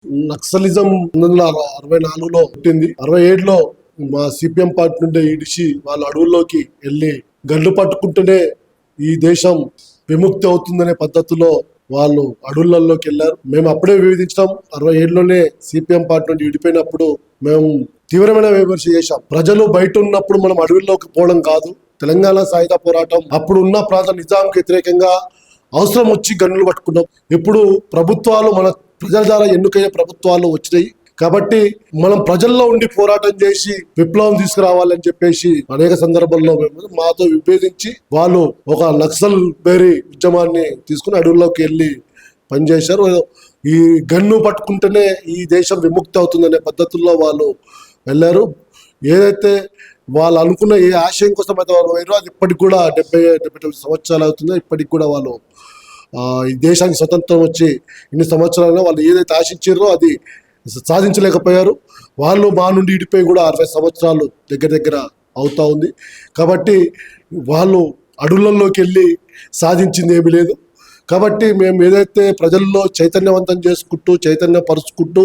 Naxalism 1964లో పుట్టింది. 67లో మా CPM party నుండి ఇడిచి వాళ్ళ అడవుల్లోకి వెళ్ళి గన్ను పట్టుకుంటేనే ఈ దేశం విముక్తి అవుతుందనే పద్ధతిలో వాళ్ళు అడవులలోకి వెళ్ళారు. మేము అప్పుడే వివేదించాం. 67లోనే సిపిఎం పార్టీ నుండి విడిపోయినప్పుడు మేము తీవ్రమైన విమర్శ చేశాం. ప్రజలు బయట ఉన్నప్పుడు మనం అడవుల్లోకి పోవడం కాదు. తెలంగాణ సాయుధ పోరాటం అప్పుడు ఉన్న ప్రాంత నిజాంకి వ్యతిరేకంగా అవసరం వచ్చి గన్నులు పట్టుకున్నాం. ఇప్పుడు ప్రభుత్వాలు మన ప్రజల ద్వారా ఎన్నికయ్యే ప్రభుత్వాలు వచ్చినాయి కాబట్టి మనం ప్రజల్లో ఉండి పోరాటం చేసి విప్లవం తీసుకురావాలని చెప్పేసి అనేక సందర్భాల్లో మేము మాతో విభేదించి వాళ్ళు ఒక నక్సల్ బేరీ ఉద్యమాన్ని తీసుకుని అడవుల్లోకి వెళ్ళి పనిచేశారు. ఈ గన్ను పట్టుకుంటేనే ఈ దేశం విముక్తి అవుతుందనే పద్ధతుల్లో వాళ్ళు వెళ్ళారు. ఏదైతే వాళ్ళు అనుకున్న ఏ ఆశయం కోసం అయితే వాళ్ళు పోయారో అది ఇప్పటికి కూడా 70-79 సంవత్సరాలు అవుతుందో ఇప్పటికి కూడా వాళ్ళు ఈ దేశానికి స్వతంత్రం వచ్చి ఇన్ని సంవత్సరాల్లో వాళ్ళు ఏదైతే ఆశించారో అది సాధించలేకపోయారు. వాళ్ళు మా నుండి ఇడిపోయి కూడా 60 సంవత్సరాలు దగ్గర అవుతా ఉంది. కాబట్టి వాళ్ళు అడవులలోకి వెళ్ళి సాధించింది ఏమీ లేదు. కాబట్టి మేము ఏదైతే ప్రజల్లో చైతన్యవంతం చేసుకుంటూ చైతన్యపరుచుకుంటూ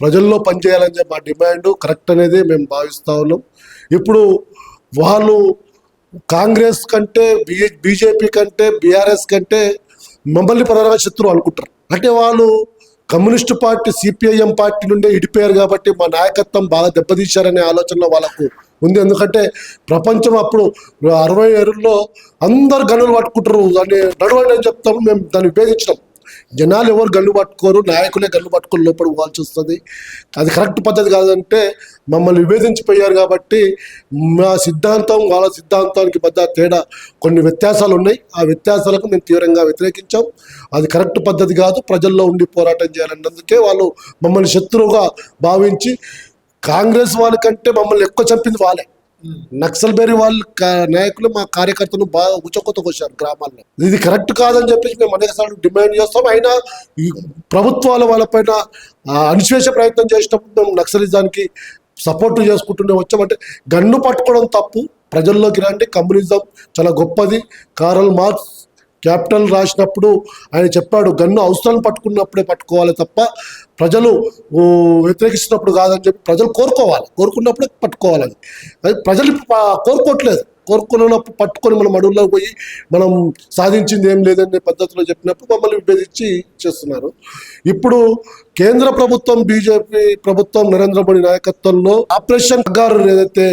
ప్రజల్లో పనిచేయాలని చెప్పి మా డిమాండ్ కరెక్ట్ అనేది మేము భావిస్తూ ఉన్నాం. ఇప్పుడు వాళ్ళు కాంగ్రెస్ కంటే బీజేపీ కంటే బీఆర్ఎస్ కంటే మమ్మల్ని ప్రధాన శత్రువు అనుకుంటారు. అంటే వాళ్ళు కమ్యూనిస్టు పార్టీ సిపిఐఎం పార్టీ నుండే ఇడిపోయారు కాబట్టి మా నాయకత్వం బాగా దెబ్బతీశారనే ఆలోచనలో వాళ్ళకు ఉంది. ఎందుకంటే ప్రపంచం అప్పుడు 67లో అందరు గన్నులు పట్టుకుంటారు, దాన్ని నడవండి అని చెప్తాము. మేము దాన్ని విభేదించినాం. జనాలు ఎవరు గన్ను పట్టుకోరు, నాయకులే గన్ను పట్టుకొని లోపల పోవాల్సి వస్తుంది. అది కరెక్ట్ పద్ధతి కాదంటే మమ్మల్ని విభేదించిపోయారు కాబట్టి మా సిద్ధాంతం వాళ్ళ సిద్ధాంతానికి పెద్ద తేడా కొన్ని వ్యత్యాసాలు ఉన్నాయి. ఆ వ్యత్యాసాలకు మేము తీవ్రంగా వ్యతిరేకించాం. అది కరెక్ట్ పద్ధతి కాదు. ప్రజల్లో ఉండి పోరాటం చేయాలన్నందుకే వాళ్ళు మమ్మల్ని శత్రువుగా భావించి కాంగ్రెస్ వాళ్ళకంటే మమ్మల్ని ఎక్కువ చంపింది వాళ్ళే. నక్సల్ బేరీ వాళ్ళ నాయకులు మా కార్యకర్తలు బాగా ఉచకొత్తకొచ్చారు గ్రామాల్లో. ఇది కరెక్ట్ కాదని చెప్పేసి మేము అనేక సార్లు డిమాండ్ చేస్తాం. అయినా ఈ ప్రభుత్వాల వాళ్ళపైన అణిచివేసే ప్రయత్నం చేసినప్పుడు మేము నక్సలిజానికి సపోర్ట్ చేసుకుంటూనే వచ్చామంటే గన్ను పట్టుకోవడం తప్పు. ప్రజల్లోకి రండి, కమ్యూనిజం చాలా గొప్పది. కారల్ మార్క్స్ క్యాపిటల్ రాసినప్పుడు ఆయన చెప్పాడు, గన్ను అవసరాన్ని పట్టుకున్నప్పుడే పట్టుకోవాలి తప్ప ప్రజలు వ్యతిరేకిస్తున్నప్పుడు కాదని చెప్పి ప్రజలు కోరుకున్నప్పుడే పట్టుకోవాలని. ప్రజలు కోరుకోవట్లేదు. కోరుకున్నప్పుడు పట్టుకొని మనం అడవుల్లోకి పోయి మనం సాధించింది ఏం లేదనే పద్ధతిలో చెప్పినప్పుడు మమ్మల్ని విభేదించి చేస్తున్నారు. ఇప్పుడు కేంద్ర ప్రభుత్వం బీజేపీ ప్రభుత్వం నరేంద్ర మోడీ నాయకత్వంలో ఆపరేషన్ కగార్ ఏదైతే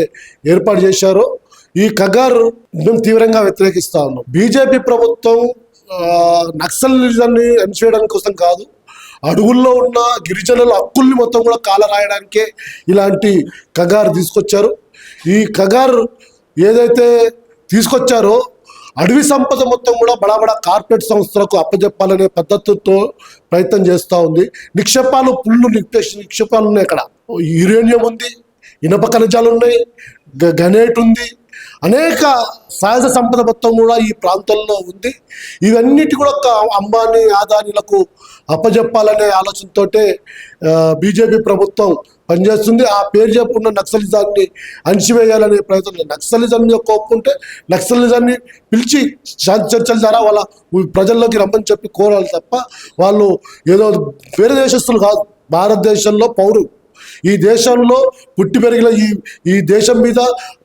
ఏర్పాటు చేశారో ఈ కగార్ మేము తీవ్రంగా వ్యతిరేకిస్తా ఉన్నాం. బీజేపీ ప్రభుత్వం నక్సలిజాన్ని అణిచేయడం కోసం కాదు, అడవుల్లో ఉన్న గిరిజనుల హక్కుల్ని మొత్తం కూడా కాలరాయడానికే ఇలాంటి కగార్ తీసుకొచ్చారు. ఈ కగార్ ఏదైతే తీసుకొచ్చారో అడవి సంపద మొత్తం కూడా బడా కార్పొరేట్ సంస్థలకు అప్పచెప్పాలనే పద్ధతితో ప్రయత్నం చేస్తూ ఉంది. నిక్షేపాలు నిక్షేపాలు ఉన్నాయి. అక్కడ యురేనియం ఉంది, ఇనప ఖనిజాలు ఉన్నాయి, గనేట్ ఉంది, అనేక సహజ సంపద మొత్తం కూడా ఈ ప్రాంతంలో ఉంది. ఇవన్నిటి కూడా అంబానీ అదానీలకు అప్పజెప్పాలనే ఆలోచనతోటే బీజేపీ ప్రభుత్వం పనిచేస్తుంది. ఆ పేరు చెప్పుకున్న నక్సలిజాన్ని అణిచివేయాలనే ప్రయత్నం. నక్సలిజం యొక్క ఒప్పుకుంటే నక్సలిజాన్ని పిలిచి శాంతి చర్చల ద్వారా వాళ్ళ ప్రజల్లోకి రమ్మని చెప్పి కోరాలి తప్ప వాళ్ళు ఏదో వేరే దేశస్తులు కాదు, భారతదేశంలో పౌరులు. ఈ దేశంలో పుట్టి పెరిగిన ఈ దేశం మీద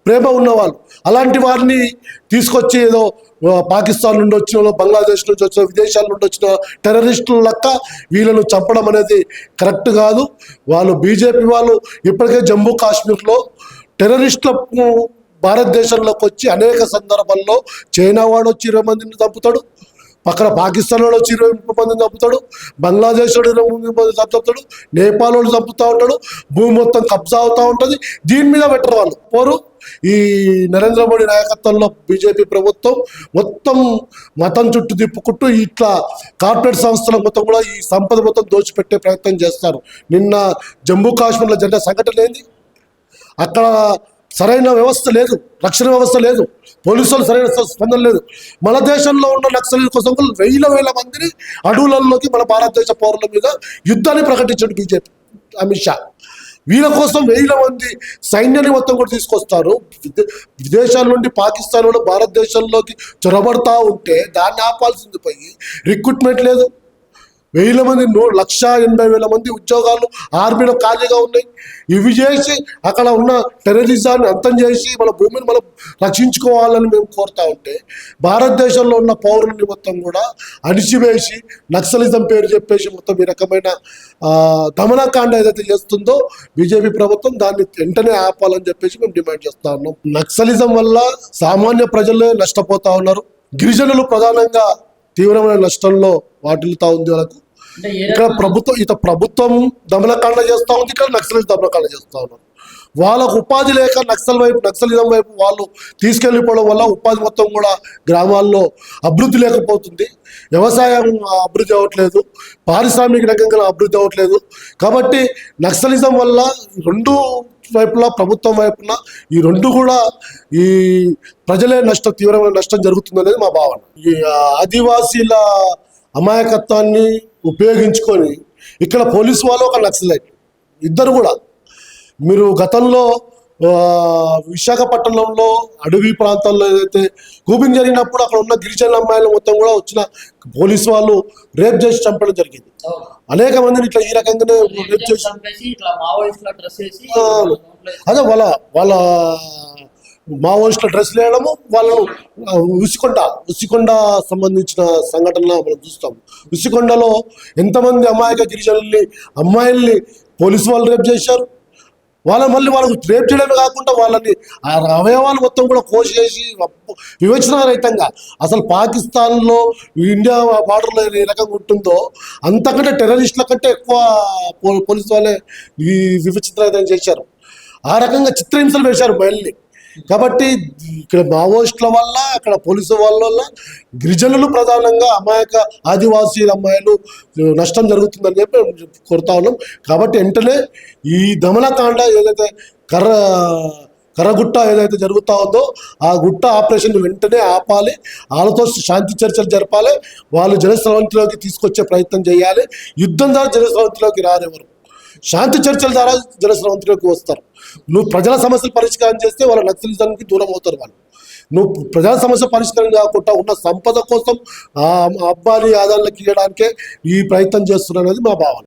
ప్రేమ ఉన్నవాళ్ళు. అలాంటి వారిని తీసుకొచ్చి ఏదో పాకిస్తాన్ నుండి వచ్చిన, బంగ్లాదేశ్ నుంచి వచ్చిన, విదేశాల నుండి వచ్చిన టెర్రరిస్టుల లెక్క వీళ్ళను చంపడం అనేది కరెక్ట్ కాదు. వాళ్ళు బీజేపీ వాళ్ళు ఇప్పటికే జమ్మూ కాశ్మీర్లో టెర్రరిస్టులకు భారతదేశంలోకి వచ్చి అనేక సందర్భాల్లో చైనా వాడు వచ్చి 20 మందిని చంపుతాడు, పక్కన పాకిస్తాన్ వాడు వచ్చి 20 మందిని చంపుతాడు, బంగ్లాదేశ్ వాడు 20 మంది చంపుతాడు, నేపాల్ వాడు చంపుతూ ఉంటాడు, భూమి మొత్తం కబ్జా అవుతూ ఉంటుంది. దీని మీద పెట్టరు వాళ్ళు పోరు. ఈ నరేంద్ర మోడీ నాయకత్వంలో బీజేపీ ప్రభుత్వం మొత్తం మతం చుట్టూ తిప్పుకుంటూ ఇట్లా కార్పొరేట్ సంస్థల మొత్తం కూడా ఈ సంపద మొత్తం దోచిపెట్టే ప్రయత్నం చేస్తారు. నిన్న జమ్మూ కాశ్మీర్లో జరిగిన సంఘటన ఏంది? అక్కడ సరైన వ్యవస్థ లేదు, రక్షణ వ్యవస్థ లేదు, పోలీసులు సరైన స్పందన లేదు. మన దేశంలో ఉన్న నక్సలీల కోసం వేల మందిని అడవులలోకి మన భారతదేశ పౌరుల మీద యుద్ధాన్ని ప్రకటించాడు బీజేపీ అమిత్ షా. వీళ్ళ కోసం 1000 మంది సైన్యాన్ని మొత్తం కూడా తీసుకొస్తారు. విదేశాల నుండి పాకిస్తాన్ కూడా భారతదేశంలోకి చొరబడతా ఉంటే దాన్ని ఆపాల్సింది పోయి రిక్రూట్మెంట్ లేదు, వేల మంది 1,80,000 మంది ఉద్యోగాలు ఆర్మీలో ఖాళీగా ఉన్నాయి. ఇవి చేసి అక్కడ ఉన్న టెర్రరిజాన్ని అంతం చేసి మన భూమిని మనం రక్షించుకోవాలని మేము కోరుతా ఉంటే, భారతదేశంలో ఉన్న పౌరుల్ని మొత్తం కూడా అణిచివేసి నక్సలిజం పేరు చెప్పేసి మొత్తం ఈ రకమైన దమనకాండ ఏదైతే చేస్తుందో బీజేపీ ప్రభుత్వం దాన్ని వెంటనే ఆపాలని చెప్పేసి మేము డిమాండ్ చేస్తా ఉన్నాం. నక్సలిజం వల్ల సామాన్య ప్రజలే నష్టపోతా ఉన్నారు. గిరిజనులు ప్రధానంగా తీవ్రమైన నష్టంలో వాటిల్లుతా ఉంది. వాళ్ళకు ఇక్కడ ప్రభుత్వం దమనకాండ చేస్తూ ఉంది, ఇక్కడ నక్సలిజం దమనకాండ చేస్తూ ఉన్నారు. వాళ్ళకు ఉపాధి లేక నక్సలిజం వైపు వాళ్ళు తీసుకెళ్ళిపోవడం వల్ల ఉపాధి మొత్తం కూడా గ్రామాల్లో అభివృద్ధి లేకపోతుంది. వ్యవసాయం అభివృద్ధి అవ్వట్లేదు, పారిశ్రామిక రంగంగా అభివృద్ధి అవ్వట్లేదు. కాబట్టి నక్సలిజం వల్ల రెండు వైపులా, ప్రభుత్వం వైపున ఈ రెండు కూడా ఈ ప్రజలే తీవ్రమైన నష్టం జరుగుతుంది అనేది మా భావన. ఈ ఆదివాసీల అమాయకత్వాన్ని ఉపయోగించుకొని ఇక్కడ పోలీసు వాళ్ళు ఒక నక్సలైట్ ఇద్దరు కూడా, మీరు గతంలో విశాఖపట్నంలో అడవి ప్రాంతాల్లో ఏదైతే కూపింగ్ జరిగినప్పుడు అక్కడ ఉన్న గిరిజన అమ్మాయిలు మొత్తం కూడా వచ్చిన పోలీసు వాళ్ళు రేప్ చేసి చంపడం జరిగింది. అనేక మందిని ఇట్లా ఈ రకంగానే రేప్ చేసి అదే వాళ్ళ మావోయిస్టుల డ్రెస్ వేయడము, వాళ్ళను ఉసికొండ సంబంధించిన సంఘటనలు మనం చూస్తాం. ఉసికొండలో ఎంతమంది అమాయక గిరిజనుల్ని అమ్మాయిల్ని పోలీసు వాళ్ళు రేప్ చేశారు. వాళ్ళకు రేప్ చేయడమే కాకుండా వాళ్ళని అవయవాలు మొత్తం కూడా కోసేసి వివక్షణ రహితంగా, అసలు పాకిస్తాన్లో ఇండియా బార్డర్లో ఏ రకంగా ఉంటుందో అంతకంటే టెర్రరిస్టుల కంటే ఎక్కువ పోలీసు వాళ్ళే ఈ వివక్షణ రహితంగా చేశారు. ఆ రకంగా చిత్రహింసలు వేశారు మహిళల్ని. కాబట్టి ఇక్కడ మావోయిస్టుల వల్ల, అక్కడ పోలీసు వాళ్ళ వల్ల గిరిజనులు ప్రధానంగా అమాయక ఆదివాసీ అమ్మాయిలు నష్టం జరుగుతుందని చెప్పి కోరుతా ఉన్నాం. కాబట్టి వెంటనే ఈ దమనకాండ ఏదైతే కర్రగుట్ట ఏదైతే జరుగుతూ ఉందో ఆ గుట్ట ఆపరేషన్ వెంటనే ఆపాలి. వాళ్ళతో శాంతి చర్చలు జరపాలి. వాళ్ళు జనస్రవంతిలోకి తీసుకొచ్చే ప్రయత్నం చేయాలి. యుద్ధం ద్వారా జనస్రవంతిలోకి రారెవరు, శాంతి చర్చల ద్వారా జనస్రవంతిలోకి వస్తారు. నువ్వు ప్రజల సమస్యలు పరిష్కారం చేస్తే వాళ్ళ నక్సలిజానికి దూరం అవుతారు. వాళ్ళు నువ్వు ప్రజల సమస్య పరిష్కారం కాకుండా ఉన్న సంపద కోసం ఆ అబ్బాయి ఆదాయాలకు ఇవ్వడానికే ఈ ప్రయత్నం చేస్తున్నారు అనేది మా భావన.